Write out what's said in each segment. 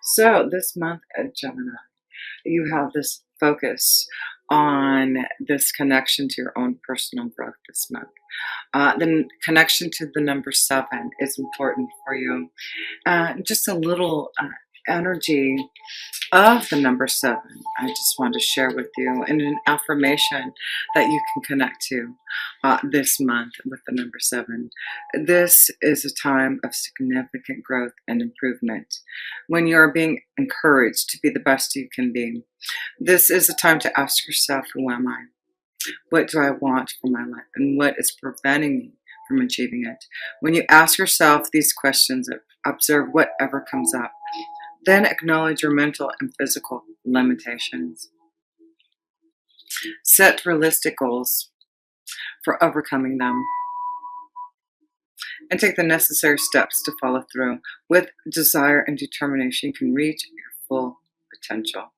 So this month at Gemini, you have this focus on this connection to your own personal growth this month. The connection to the number seven is important for you. Just a little energy of the number seven, I just want to share with you, and an affirmation that you can connect to this month with the number seven. This is a time of significant growth and improvement when you're being encouraged to be the best you can be. This is a time to ask yourself, who am I? What do I want for my life? And what is preventing me from achieving it? When you ask yourself these questions, observe whatever comes up. Then acknowledge your mental and physical limitations. Set realistic goals for overcoming them and take the necessary steps to follow through. With desire and determination, you can reach your full potential.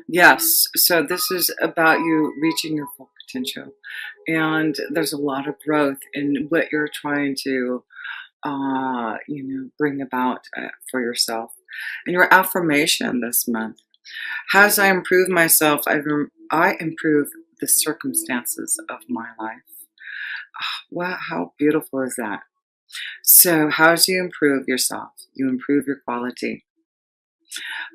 Yes, so this is about you reaching your full potential. And there's a lot of growth in what you're trying to bring about for yourself. And your affirmation this month: as I improve myself, I improve the circumstances of my life. Wow, how beautiful is that? So, how do you improve yourself? You improve your quality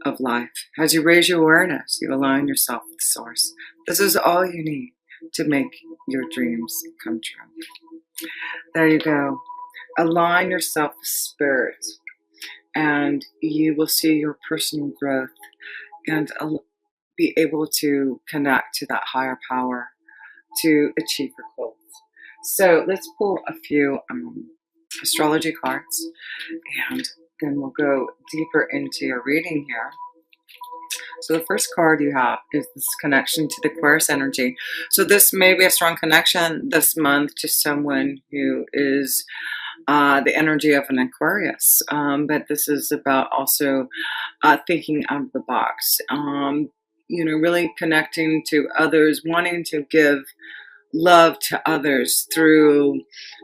of life. As you raise your awareness, you align yourself with Source. This is all you need to make your dreams come true. There you go. Align yourself with Spirit, and you will see your personal growth and be able to connect to that higher power to achieve your goals. So let's pull a few astrology cards, and then we'll go deeper into your reading here. So the first card you have is this connection to the Aquarius energy. So this may be a strong connection this month to someone who is the energy of an Aquarius, but this is about also thinking out of the box. Really connecting to others, wanting to give love to others through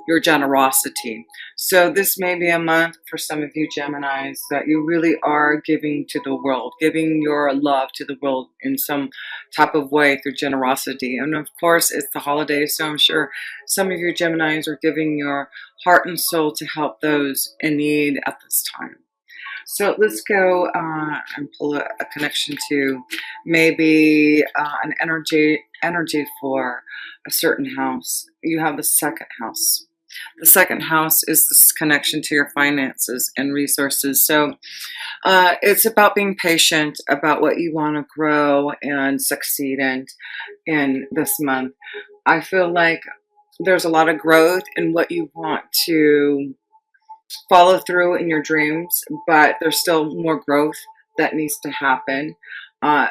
your generosity. So this may be a month for some of you Geminis that you really are giving to the world, giving your love to the world in some type of way through generosity. And of course, it's the holidays, so I'm sure some of you Geminis are giving your heart and soul to help those in need at this time. So let's go and pull a connection to maybe an energy for a certain house. You have the second house. The second house is this connection to your finances and resources. So it's about being patient about what you want to grow and succeed in this month. I feel like there's a lot of growth in what you want to follow through in your dreams, but there's still more growth that needs to happen. Uh,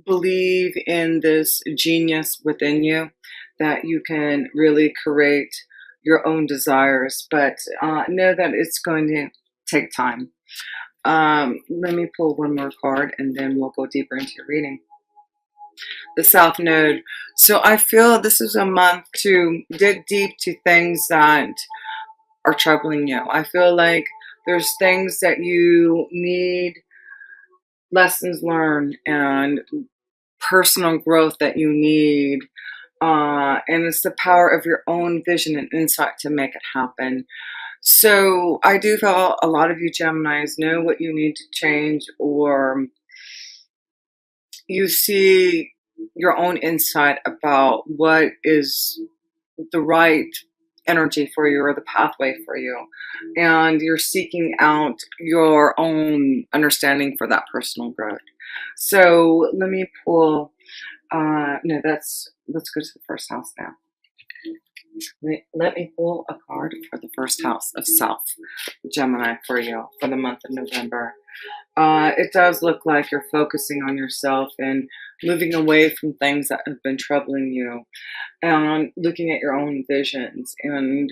Believe in this genius within you that you can really create your own desires, but know that it's going to take time. Let me pull one more card and then we'll go deeper into your reading. The South Node. So I feel this is a month to dig deep to things that are troubling you. I feel like there's things that you need, lessons learned, and personal growth that you need. And it's the power of your own vision and insight to make it happen. So I do feel a lot of you Geminis know what you need to change, or you see your own insight about what is the right energy for you or the pathway for you, and you're seeking out your own understanding for that personal growth. So let me pull no, let's go to the first house now. Let me pull a card for the first house of Self, Gemini, for you for the month of November. It does look like you're focusing on yourself and moving away from things that have been troubling you, and looking at your own visions, and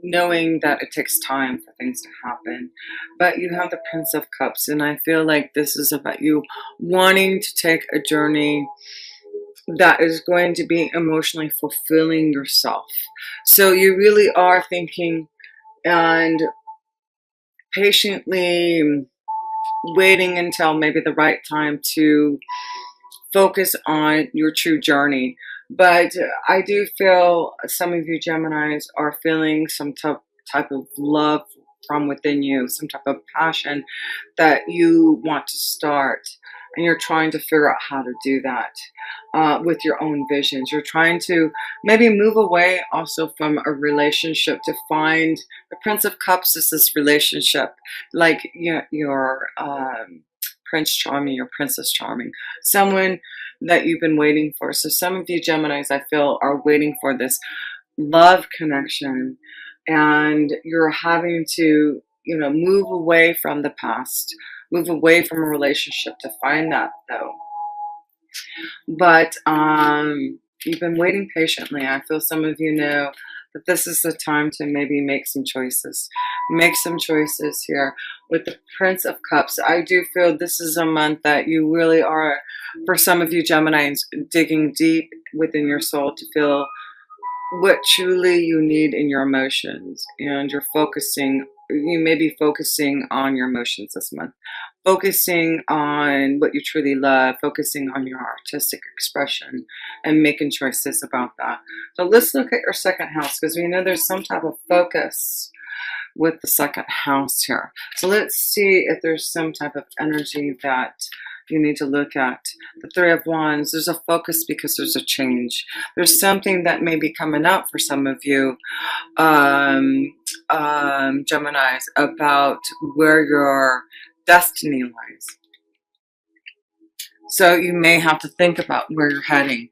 knowing that it takes time for things to happen. But you have the Prince of Cups, and I feel like this is about you wanting to take a journey that is going to be emotionally fulfilling yourself. So you really are thinking and patiently waiting until maybe the right time to focus on your true journey. But I do feel some of you Geminis are feeling some type of love from within you, some type of passion that you want to start. And you're trying to figure out how to do that with your own visions. You're trying to maybe move away also from a relationship to find the Prince of Cups is this relationship, like your Prince Charming, your Princess Charming, someone that you've been waiting for. So some of you Geminis, I feel, are waiting for this love connection, and you're having to, move away from the past, move away from a relationship to find that though. But you've been waiting patiently. I feel some of you know that this is the time to maybe make some choices. Make some choices here. With the Prince of Cups, I do feel this is a month that you really are, for some of you Geminis, digging deep within your soul to feel what truly you need in your emotions, and you may be focusing on your emotions this month, focusing on what you truly love, focusing on your artistic expression, and making choices about that. So let's look at your second house, because we know there's some type of focus with the second house here. So let's see if there's some type of energy that you need to look at. The Three of Wands, there's a focus because there's a change. There's something that may be coming up for some of you Geminis, about where your destiny lies. So you may have to think about where you're heading.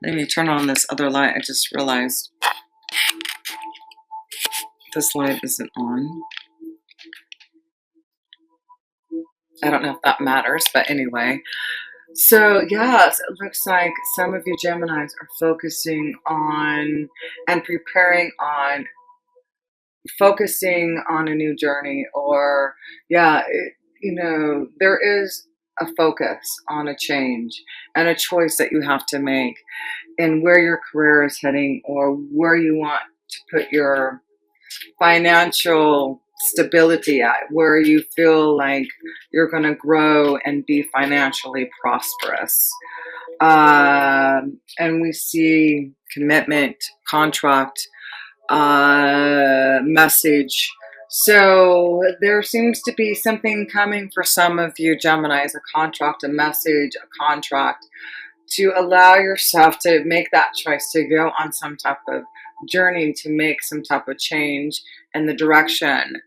Let me turn on this other light. I just realized this light isn't on. I don't know if that matters, but anyway. So yes, it looks like some of you Geminis are focusing on and preparing on focusing on a new journey, or there is a focus on a change and a choice that you have to make, and where your career is heading, or where you want to put your financial stability at, where you feel like you're going to grow and be financially prosperous. And we see commitment, contract, message. So there seems to be something coming for some of you Geminis, a contract, a message, a contract, to allow yourself to make that choice to go on some type of journey, to make some type of change in the direction.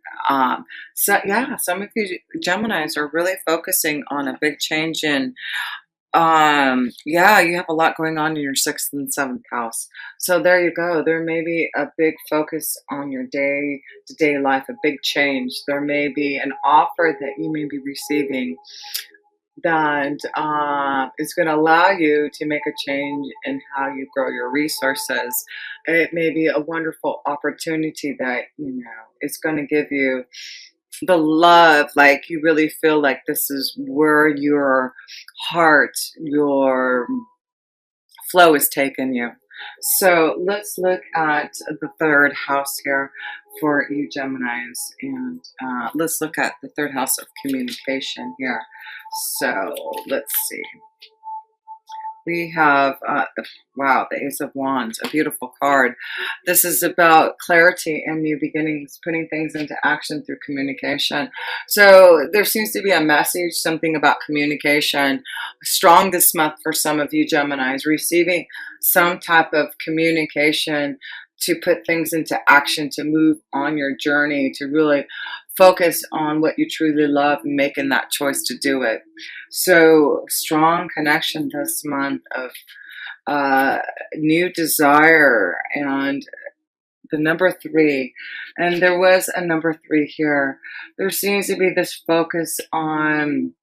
So yeah, some of you Geminis are really focusing on a big change in yeah, you have a lot going on in your sixth and seventh house. So there you go. There may be a big focus on your day-to-day life, a big change. There may be an offer that you may be receiving that is going to allow you to make a change in how you grow your resources. It may be a wonderful opportunity that, is going to give you the love, like you really feel like this is where your heart, your flow is taking you. So let's look at the third house here for you Geminis, and let's look at the third house of communication here. So let's see. We have, wow, the Ace of Wands, a beautiful card. This is about clarity and new beginnings, putting things into action through communication. So there seems to be a message, something about communication, strong this month for some of you Geminis, receiving some type of communication to put things into action, to move on your journey, to really focus on what you truly love and making that choice to do it. So strong connection this month of new desire, and the number 3. And there was a number 3 here. There seems to be this focus on,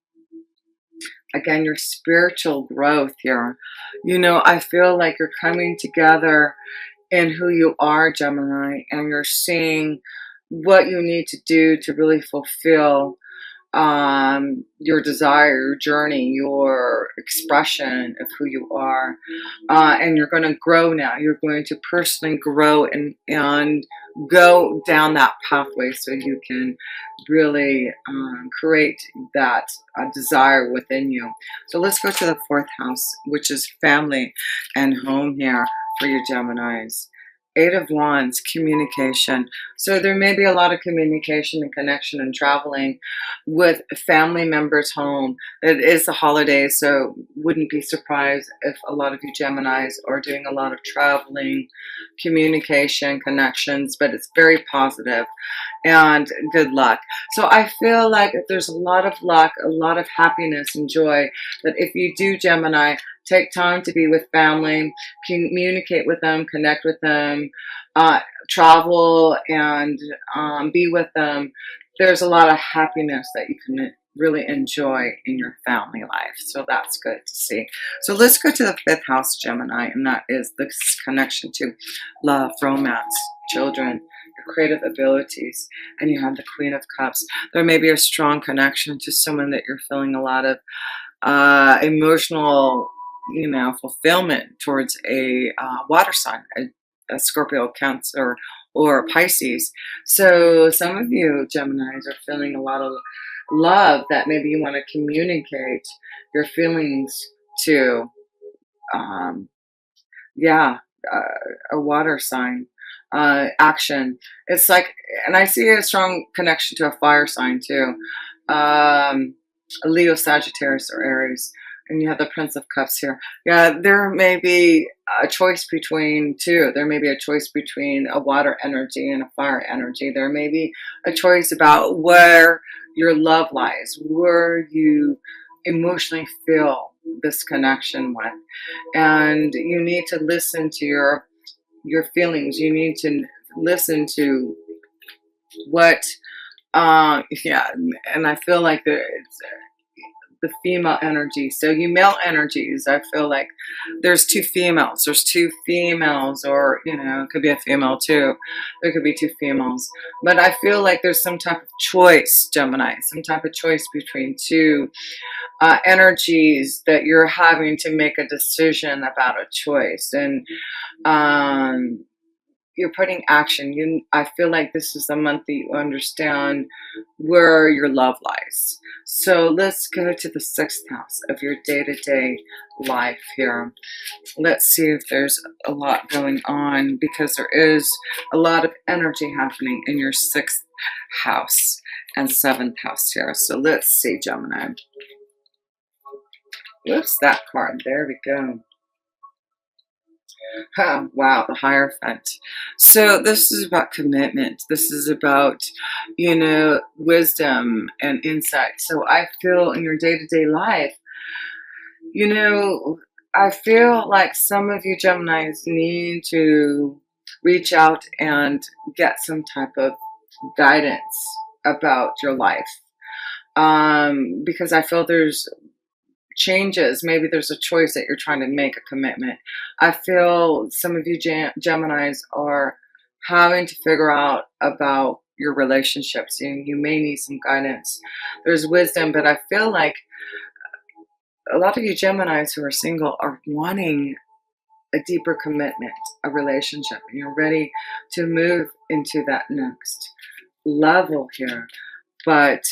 again, your spiritual growth here. I feel like you're coming together in who you are, Gemini, and you're seeing what you need to do to really fulfill your desire, your journey, your expression of who you are. And you're going to grow now. You're going to personally grow and go down that pathway so you can really create that desire within you. So let's go to the fourth house, which is family and home here for your Geminis. Eight of Wands, communication. So there may be a lot of communication and connection and traveling with family members home. It is the holidays, so wouldn't be surprised if a lot of you Geminis are doing a lot of traveling, communication, connections, but it's very positive and good luck. So I feel like there's a lot of luck, a lot of happiness and joy that if you do Gemini, take time to be with family, communicate with them, connect with them, travel and be with them. There's a lot of happiness that you can really enjoy in your family life. So that's good to see. So let's go to the fifth house, Gemini, and that is this connection to love, romance, children, your creative abilities, and you have the Queen of Cups. There may be a strong connection to someone that you're feeling a lot of emotional, fulfillment towards a water sign, a Scorpio, Cancer, or Pisces. So some of you Geminis are feeling a lot of love that maybe you want to communicate your feelings to, um, yeah, a water sign. Action. It's like, and I see a strong connection to a fire sign too. A Leo, Sagittarius, or Aries. And you have the Prince of Cups here. Yeah, there may be a choice between two. There may be a choice between a water energy and a fire energy. There may be a choice about where your love lies, where you emotionally feel this connection with. And you need to listen to your feelings. You need to listen to what, yeah, and I feel like it's the female energy. So you male energies, I feel like there's two females. There's two females, or it could be a female too. There could be two females, but I feel like there's some type of choice, Gemini, some type of choice between two energies that you're having to make a decision about a choice, and you're putting action. I feel like this is the month that you understand where your love lies. So let's go to the sixth house of your day-to-day life here. Let's see if there's a lot going on, because there is a lot of energy happening in your sixth house and seventh house here. So let's see, Gemini. Whoops, that card. There we go. Oh, wow, the Hierophant. So this is about commitment. This is about, wisdom and insight. So I feel in your day-to-day life, I feel like some of you Geminis need to reach out and get some type of guidance about your life. Because I feel there's changes. Maybe there's a choice that you're trying to make, a commitment. I feel some of you Geminis are having to figure out about your relationships. You may need some guidance. There's wisdom, but I feel like a lot of you Geminis who are single are wanting a deeper commitment, a relationship, and you're ready to move into that next level here. But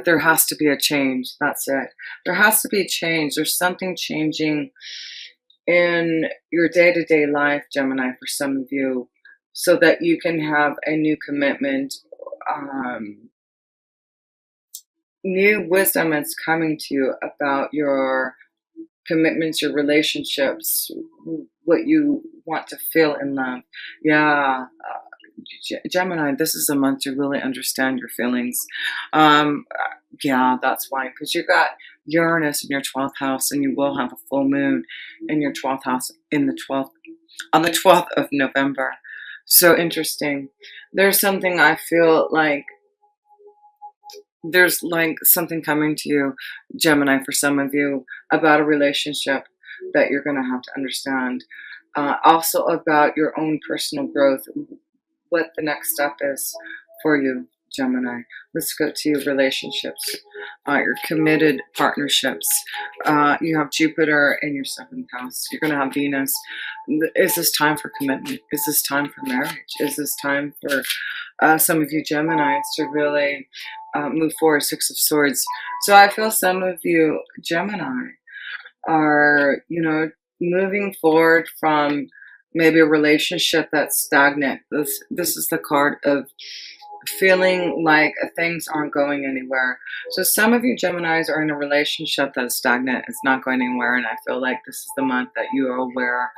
there has to be a change. That's it. There has to be a change. There's something changing in your day-to-day life, Gemini, for some of you, so that you can have a new commitment. New wisdom is coming to you about your commitments, your relationships, what you want to feel in love. Yeah. Gemini, this is a month to really understand your feelings. Yeah, that's why, because you got Uranus in your 12th house, and you will have a full moon in your 12th house on the 12th of November. So interesting. There's something I feel like there's like something coming to you, Gemini, for some of you about a relationship that you're going to have to understand. Also about your own personal growth, what the next step is for you. Gemini. Let's go to your relationships, your committed partnerships. You have Jupiter in your seventh house. You're going to have Venus. Is this time for commitment? Is this time for marriage? Is this time for some of you Geminis to really move forward? Six of Swords. So I feel some of you Gemini are, moving forward from maybe a relationship that's stagnant. This is the card of feeling like things aren't going anywhere. So some of you Geminis are in a relationship that is stagnant. It's not going anywhere, and I feel like this is the month that you are aware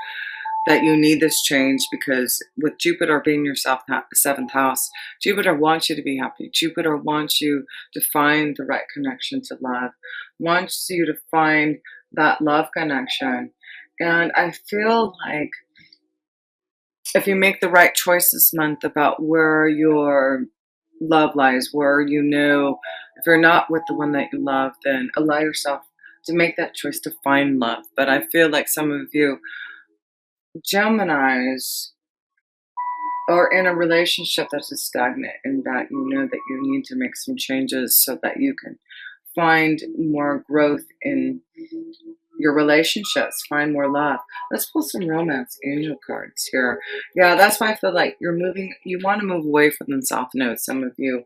that you need this change, because with Jupiter being your seventh house, Jupiter wants you to be happy. Jupiter wants you to find the right connection to love, wants you to find that love connection. And I feel like if you make the right choice this month about where your love lies, where if you're not with the one that you love, then allow yourself to make that choice to find love. But I feel like some of you Geminis are in a relationship that is stagnant, and that you know that you need to make some changes so that you can find more growth in your relationships, find more love. Let's pull some romance angel cards here. Yeah, that's why I feel like you want to move away from the South Node. Some of you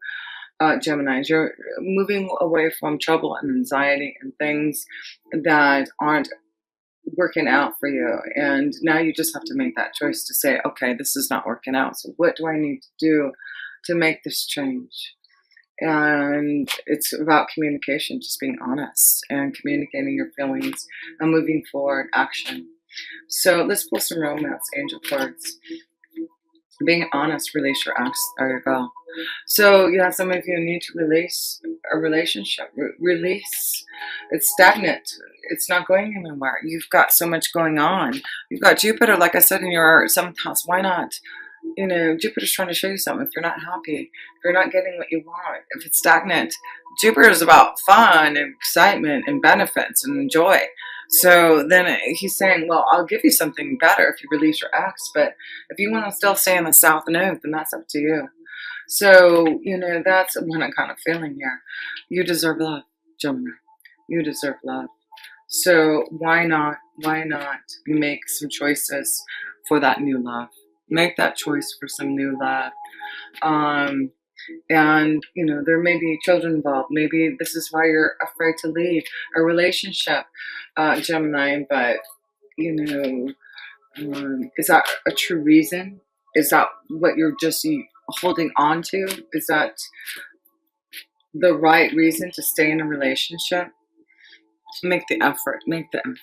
Geminis, you're moving away from trouble and anxiety and things that aren't working out for you, and now you just have to make that choice to say, okay, this is not working out, so what do I need to do to make this change? And it's about communication, just being honest and communicating your feelings and moving forward action. So let's pull some romance angel cards. Being honest, release your ex. There you go. So yeah, some of you need to release a relationship. Release. It's stagnant. It's not going anywhere. You've got so much going on. You've got Jupiter, like I said, in your seventh house. Why not? Jupiter's trying to show you something. If you're not happy, if you're not getting what you want, if it's stagnant, Jupiter is about fun and excitement and benefits and joy. So then he's saying, well, I'll give you something better if you release your ex, but if you want to still stay in the South Node, then that's up to you. So, that's what I'm kind of feeling here. You deserve love, Gemini. You deserve love. So why not make some choices for that new love? Make that choice for some new love. And there may be children involved. Maybe this is why you're afraid to leave a relationship, Gemini. But is that a true reason? Is that what you're just holding on to? Is that the right reason to stay in a relationship? Make the effort. Make the effort.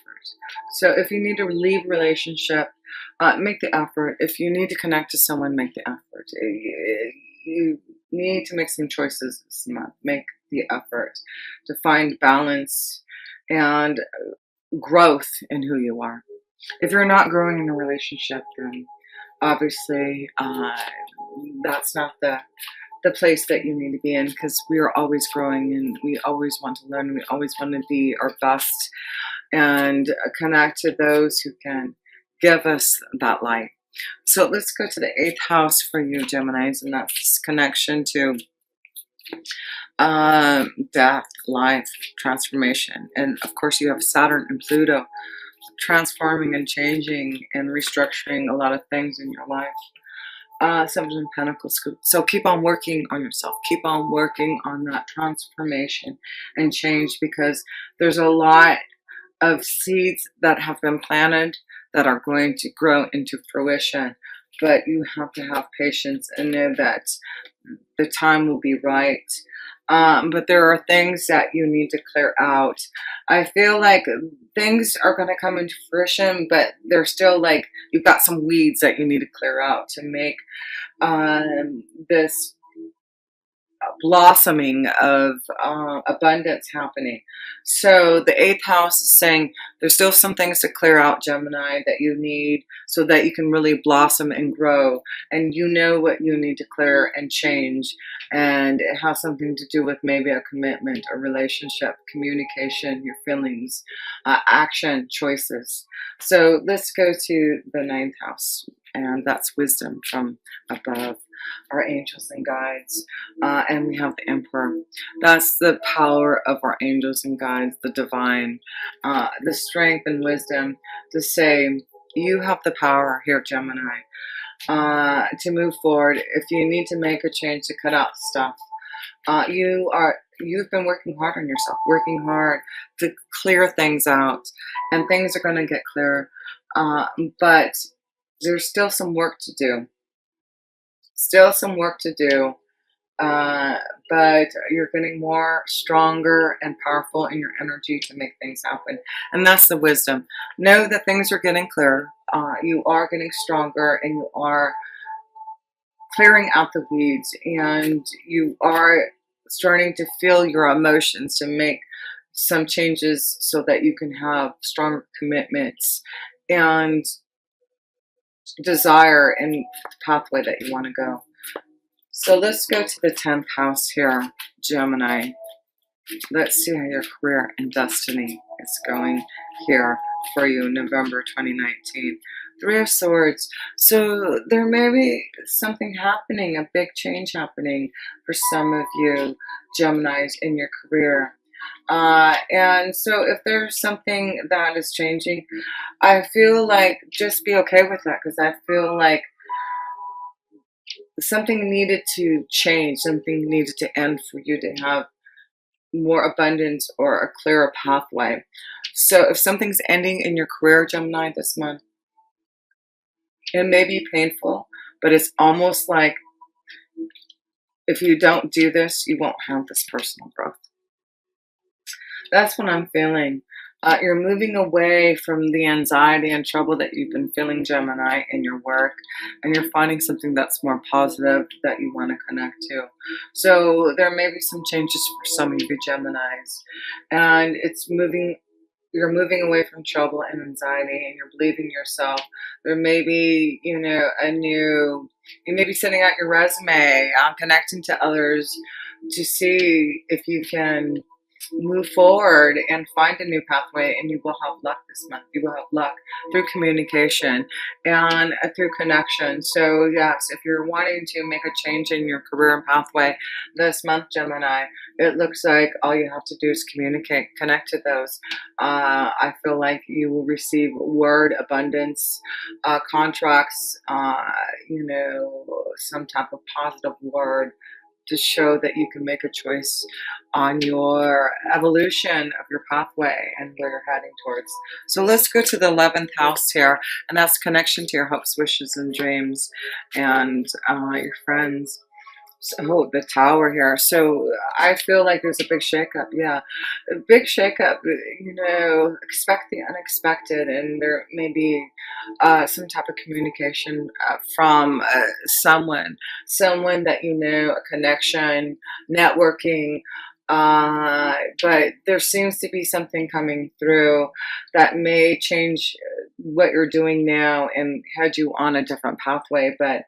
So if you need to leave a relationship, make the effort. If you need to connect to someone, make the effort. You need to make some choices this month. Make the effort to find balance and growth in who you are. If you're not growing in a relationship, then obviously that's not the place that you need to be in, because we are always growing and we always want to learn. We always want to be our best and connect to those who can give us that light. So let's go to the 8th house for you, Geminis, and that's connection to death, life, transformation. And of course, you have Saturn and Pluto transforming and changing and restructuring a lot of things in your life. Seven of Pentacles. So keep on working on yourself. Keep on working on that transformation and change, because there's a lot of seeds that have been planted that are going to grow into fruition. But you have to have patience and know that the time will be right. But there are things that you need to clear out. I feel like things are going to come into fruition, but they're still like, you've got some weeds that you need to clear out to make this blossoming of abundance happening. So the 8th house is saying there's still some things to clear out, Gemini, that you need so that you can really blossom and grow. And you know what you need to clear and change. And it has something to do with maybe a commitment, a relationship, communication, your feelings, action, choices. So let's go to the 9th house and that's wisdom from above, our angels and guides. And we have the Emperor. That's the power of our angels and guides, the divine, the strength and wisdom to say, you have the power here, Gemini, to move forward. If you need to make a change to cut out stuff, you've been working hard on yourself, working hard to clear things out, and things are going to get clearer. But there's still some work to do. Still some work to do. Uh, but you're getting more stronger and powerful in your energy to make things happen. And that's the wisdom. Know that things are getting clearer. You are getting stronger, and you are clearing out the weeds, and you are starting to feel your emotions to make some changes so that you can have stronger commitments and desire and the pathway that you want to go. So let's go to the 10th house here, Gemini. Let's see how your career and destiny is going here for you, November 2019. Three of Swords. So there may be something happening, a big change happening for some of you, Geminis, in your career. And so if there's something that is changing, I feel like just be okay with that, because I feel like something needed to change, something needed to end for you to have more abundance or a clearer pathway. So if something's ending in your career, Gemini, this month, it may be painful, but it's almost like if you don't do this, you won't have this personal growth. That's what I'm feeling. You're moving away from the anxiety and trouble that you've been feeling, Gemini, in your work, and you're finding something that's more positive that you want to connect to. So there may be some changes for some of you Geminis, and you're moving away from trouble and anxiety, and you're believing yourself. There may be, you may be sending out your resume, connecting to others to see if you can move forward and find a new pathway, and you will have luck this month. You will have luck through communication and through connection. So yes, if you're wanting to make a change in your career and pathway this month, Gemini, it looks like all you have to do is communicate, connect to those. I feel like you will receive word abundance, contracts, some type of positive word to show that you can make a choice on your evolution of your pathway and where you're heading towards. So let's go to the 11th house here, and that's connection to your hopes, wishes, and dreams, and your friends. So the Tower here. So I feel like there's a big shakeup. Yeah, a big shakeup. Expect the unexpected, and there may be some type of communication from someone that a connection, networking. But there seems to be something coming through that may change what you're doing now and head you on a different pathway. But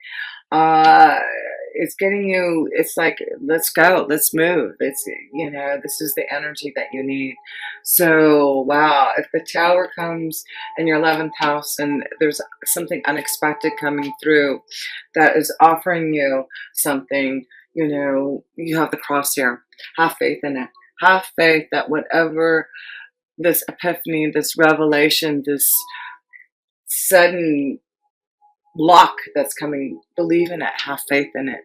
it's like, let's go, let's move. This is the energy that you need. So wow, if the Tower comes in your 11th house and there's something unexpected coming through that is offering you something, you have the Cross here. Have faith in it. Have faith that whatever this epiphany, this revelation, this sudden block that's coming, believe in it, have faith in it.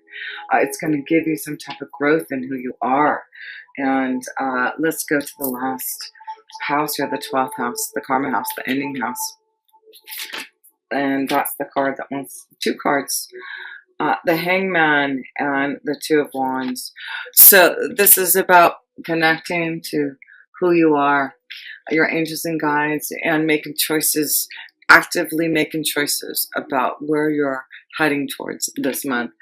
It's going to give you some type of growth in who you are. And let's go to the last house here, the 12th house, the karma house, the ending house. And that's the card that wants two cards. The Hangman and the Two of Wands. So this is about connecting to who you are, your angels and guides, and actively making choices about where you're heading towards this month.